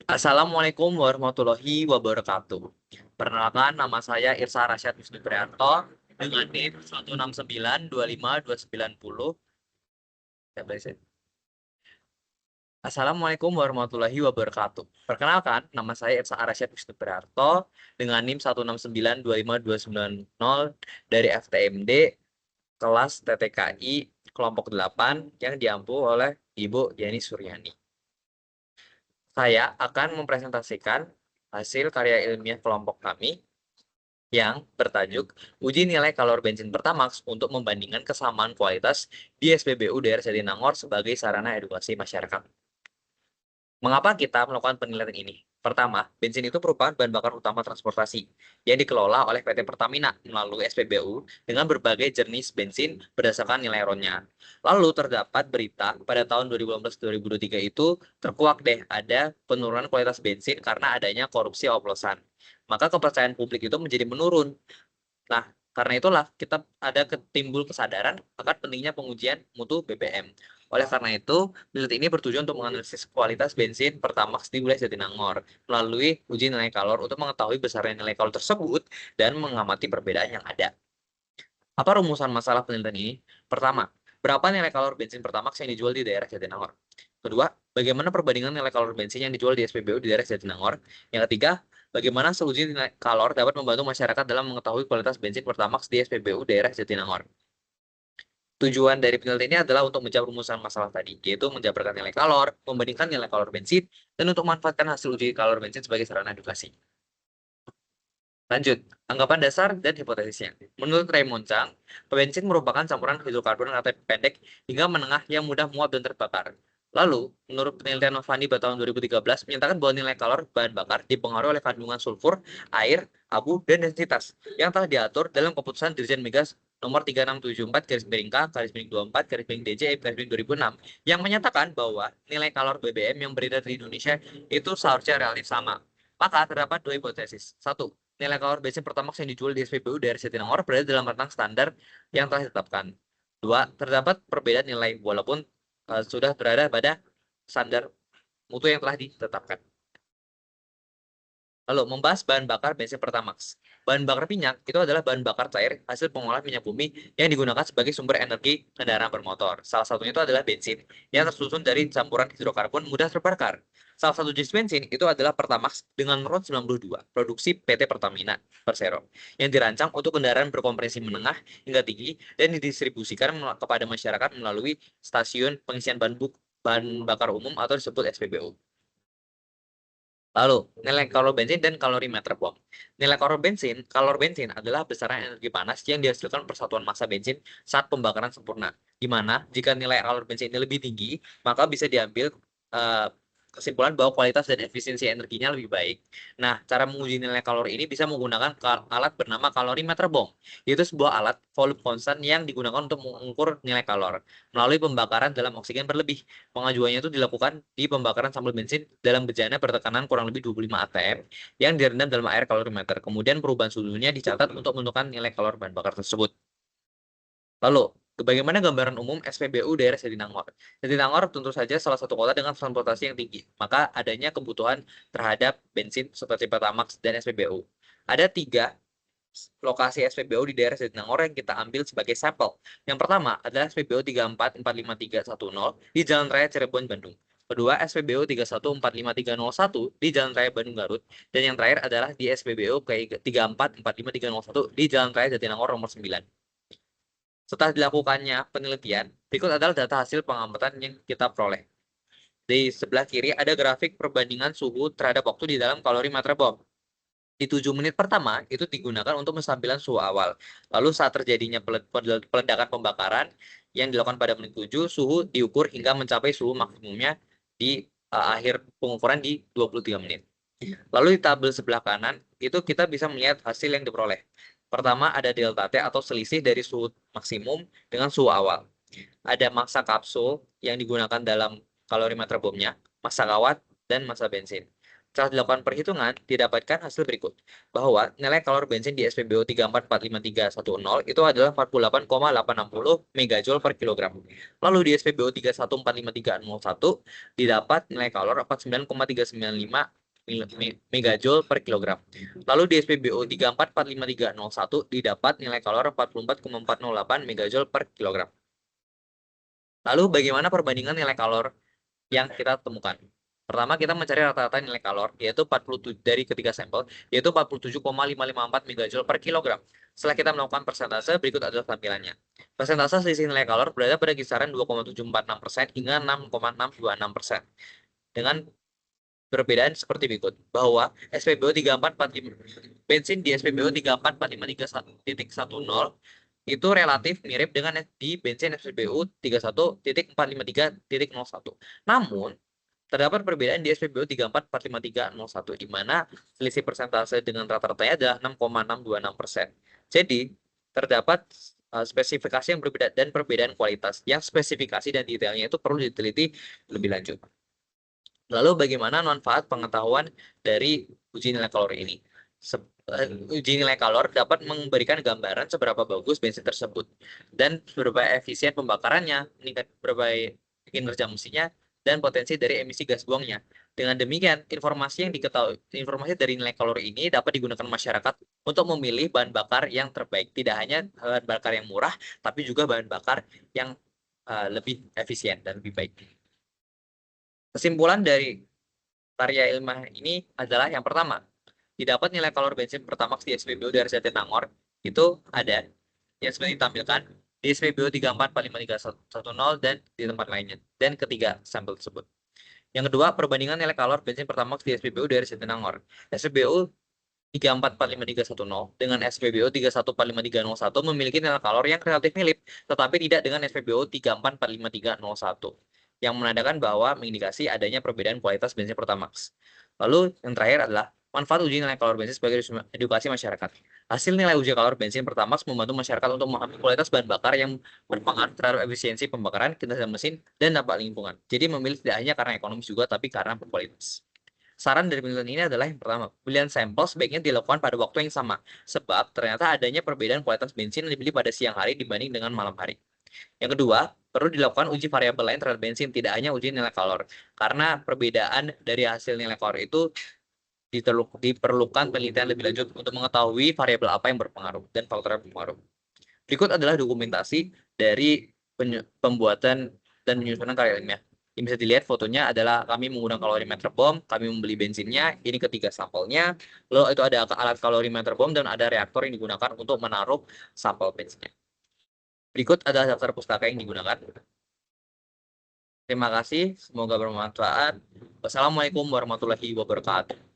Assalamualaikum warahmatullahi wabarakatuh. Perkenalkan, nama saya Irsa Rasyad Wisnu Prianto dengan NIM 169252910. Ya, baik, saya. Assalamualaikum warahmatullahi wabarakatuh. Perkenalkan, nama saya Irsa Rasyad Wisnu Prianto dengan NIM 169252290 dari FTMD kelas TTKI kelompok 8 yang diampu oleh Ibu Yani Suryani. Saya akan mempresentasikan hasil karya ilmiah kelompok kami yang bertajuk Uji Nilai Kalor Bensin Pertamax untuk membandingkan kesamaan kualitas di SPBU daerah Jatinangor sebagai sarana edukasi masyarakat. Mengapa kita melakukan penilaian ini? Pertama, bensin itu merupakan bahan bakar utama transportasi yang dikelola oleh PT Pertamina melalui SPBU dengan berbagai jenis bensin berdasarkan nilai RON-nya. Lalu terdapat berita pada tahun 2018-2023 itu terkuak deh ada penurunan kualitas bensin karena adanya korupsi oplosan. Maka kepercayaan publik itu menjadi menurun. Nah, karena itulah kita ada timbul kesadaran akan pentingnya pengujian mutu BBM. Oleh karena itu, penelitian ini bertujuan untuk menganalisis kualitas bensin Pertamax di wilayah Jatinangor melalui uji nilai kalor untuk mengetahui besarnya nilai kalor tersebut dan mengamati perbedaan yang ada. Apa rumusan masalah penelitian ini? Pertama, berapa nilai kalor bensin Pertamax yang dijual di daerah Jatinangor? Kedua, bagaimana perbandingan nilai kalor bensin yang dijual di SPBU di daerah Jatinangor? Yang ketiga, bagaimana seuji nilai kalor dapat membantu masyarakat dalam mengetahui kualitas bensin Pertamax di SPBU daerah Jatinangor? Tujuan dari penelitian ini adalah untuk menjawab rumusan masalah tadi, yaitu menjabarkan nilai kalor, membandingkan nilai kalor bensin, dan untuk memanfaatkan hasil uji kalor bensin sebagai sarana edukasi. Lanjut, anggapan dasar dan hipotesisnya. Menurut Raymond Chang, bensin merupakan campuran hidrokarbon atau pendek hingga menengah yang mudah muap dan terbakar. Lalu, menurut penelitian Novani pada tahun 2013 menyatakan bahwa nilai kalor bahan bakar dipengaruhi oleh kandungan sulfur, air, abu, dan densitas yang telah diatur dalam keputusan Dirjen Migas nomor 3674 garis miring K garis miring 24 garis miring DJ garis miring 2006 yang menyatakan bahwa nilai kalor BBM yang beredar di Indonesia itu seharusnya relatif sama. Maka terdapat dua hipotesis. Satu, nilai kalor bensin Pertamax yang dijual di SPBU daerah Jatinangor berada dalam rentang standar yang telah ditetapkan. Dua, terdapat perbedaan nilai walaupun sudah berada pada standar mutu yang telah ditetapkan. Lalu, membahas bahan bakar bensin Pertamax. Bahan bakar minyak itu adalah bahan bakar cair hasil pengolahan minyak bumi yang digunakan sebagai sumber energi kendaraan bermotor. Salah satunya itu adalah bensin yang tersusun dari campuran hidrokarbon mudah terbakar. Salah satu jenis bensin itu adalah Pertamax dengan RON 92, produksi PT Pertamina Persero, yang dirancang untuk kendaraan berkompresi menengah hingga tinggi dan didistribusikan kepada masyarakat melalui stasiun pengisian bahan bakar umum atau disebut SPBU. Lalu, nilai kalori bensin dan kalorimeter bom. Nilai kalor bensin adalah besaran energi panas yang dihasilkan persatuan massa bensin saat pembakaran sempurna. Di mana jika nilai kalor bensin ini lebih tinggi, maka bisa diambil eh, kesimpulan bahwa kualitas dan efisiensi energinya lebih baik. Nah, cara menguji nilai kalori ini bisa menggunakan alat bernama kalorimeter bom, yaitu sebuah alat volume konstan yang digunakan untuk mengukur nilai kalor melalui pembakaran dalam oksigen berlebih. Pengajuannya itu dilakukan di pembakaran sampel bensin dalam bejana bertekanan kurang lebih 25 atm yang direndam dalam air kalorimeter. Kemudian perubahan suhunya dicatat untuk menentukan nilai kalor bahan bakar tersebut. Lalu, bagaimana gambaran umum SPBU daerah Jatinangor? Jatinangor tentu saja salah satu kota dengan transportasi yang tinggi, maka adanya kebutuhan terhadap bensin seperti Pertamax dan SPBU. Ada tiga lokasi SPBU di daerah Jatinangor yang kita ambil sebagai sampel. Yang pertama adalah SPBU 344531 di Jalan Raya Cirebon, Bandung. Kedua, SPBU 314531 di Jalan Raya Bandung Garut. Dan yang terakhir adalah di SPBU 344531 di Jalan Raya Jatinangor nomor 9. Setelah dilakukannya penelitian, berikut adalah data hasil pengamatan yang kita peroleh. Di sebelah kiri ada grafik perbandingan suhu terhadap waktu di dalam kalorimeter bom. Di 7 menit pertama itu digunakan untuk penstabilan suhu awal. Lalu saat terjadinya peledakan pembakaran yang dilakukan pada menit 7, suhu diukur hingga mencapai suhu maksimumnya di akhir pengukuran di 23 menit. Lalu di tabel sebelah kanan itu kita bisa melihat hasil yang diperoleh. Pertama ada delta T atau selisih dari suhu maksimum dengan suhu awal. Ada massa kapsul yang digunakan dalam kalorimeter bomnya, massa kawat, dan massa bensin. Setelah dilakukan perhitungan, didapatkan hasil berikut, bahwa nilai kalori bensin di SPBU 3445310 itu adalah 48,860 megajoule per kilogram. Lalu di SPBU 3145301 didapat nilai kalori 49,395 megajoule per kilogram. Lalu di SPBU 3445301 didapat nilai kalori 44,408 megajoule per kilogram. Lalu bagaimana perbandingan nilai kalori yang kita temukan? Pertama, kita mencari rata-rata nilai kalori, yaitu 47 dari ketiga sampel, yaitu 47,554 megajoule per kilogram. Setelah kita melakukan persentase, berikut adalah tampilannya. Persentase selisih nilai kalori berada pada kisaran 2,746% hingga 6,626%. Dengan perbedaan seperti berikut, bahwa SPBU 3445 bensin di SPBU 3445310 itu relatif mirip dengan di bensin SPBU 31.453.01. Namun, terdapat perbedaan di SPBU 3445301 di mana selisih persentase dengan rata-ratanya adalah 6,626%. Jadi, terdapat spesifikasi yang berbeda dan perbedaan kualitas. Yang spesifikasi dan detailnya itu perlu diteliti lebih lanjut. Lalu bagaimana manfaat pengetahuan dari uji nilai kalori ini? Uji nilai kalori dapat memberikan gambaran seberapa bagus bensin tersebut dan seberapa efisien pembakarannya, meningkat berapa kinerja mesinnya, dan potensi dari emisi gas buangnya. Dengan demikian, informasi dari nilai kalori ini dapat digunakan masyarakat untuk memilih bahan bakar yang terbaik. Tidak hanya bahan bakar yang murah, tapi juga bahan bakar yang lebih efisien dan lebih baik. Kesimpulan dari karya ilmiah ini adalah yang pertama, didapat nilai kalori bensin Pertamax di SPBU dari Jatinangor itu ada yang seperti ditampilkan di SPBU 3445310 dan di tempat lainnya. Dan ketiga, sampel tersebut. Yang kedua, perbandingan nilai kalori bensin Pertamax di SPBU dari Jatinangor. SPBU 3445310 dengan SPBU 3145301 memiliki nilai kalori yang relatif mirip, tetapi tidak dengan SPBU 3445301, yang menandakan bahwa mengindikasi adanya perbedaan kualitas bensin Pertamax. Lalu yang terakhir adalah manfaat uji nilai kalori bensin sebagai edukasi masyarakat. Hasil nilai uji kalori bensin Pertamax membantu masyarakat untuk memahami kualitas bahan bakar yang berpengaruh terhadap efisiensi pembakaran, kinerja mesin, dan dampak lingkungan. Jadi memilih tidak hanya karena ekonomis juga, tapi karena berkualitas. Saran dari penelitian ini adalah yang pertama, pembelian sampel sebaiknya dilakukan pada waktu yang sama, sebab ternyata adanya perbedaan kualitas bensin yang dibeli pada siang hari dibanding dengan malam hari. Yang kedua, perlu dilakukan uji variabel lain terhadap bensin, tidak hanya uji nilai kalori, karena perbedaan dari hasil nilai kalori itu diperlukan penelitian lebih lanjut untuk mengetahui variabel apa yang berpengaruh dan faktor yang berpengaruh. Berikut adalah dokumentasi dari pembuatan dan penyusunan karya ilmiah. Yang bisa dilihat fotonya adalah kami menggunakan kalorimeter bom, kami membeli bensinnya, ini ketiga sampelnya, lalu itu ada alat kalorimeter bom dan ada reaktor yang digunakan untuk menaruh sampel bensinnya. Berikut adalah daftar pustaka yang digunakan. Terima kasih, semoga bermanfaat. Wassalamualaikum warahmatullahi wabarakatuh.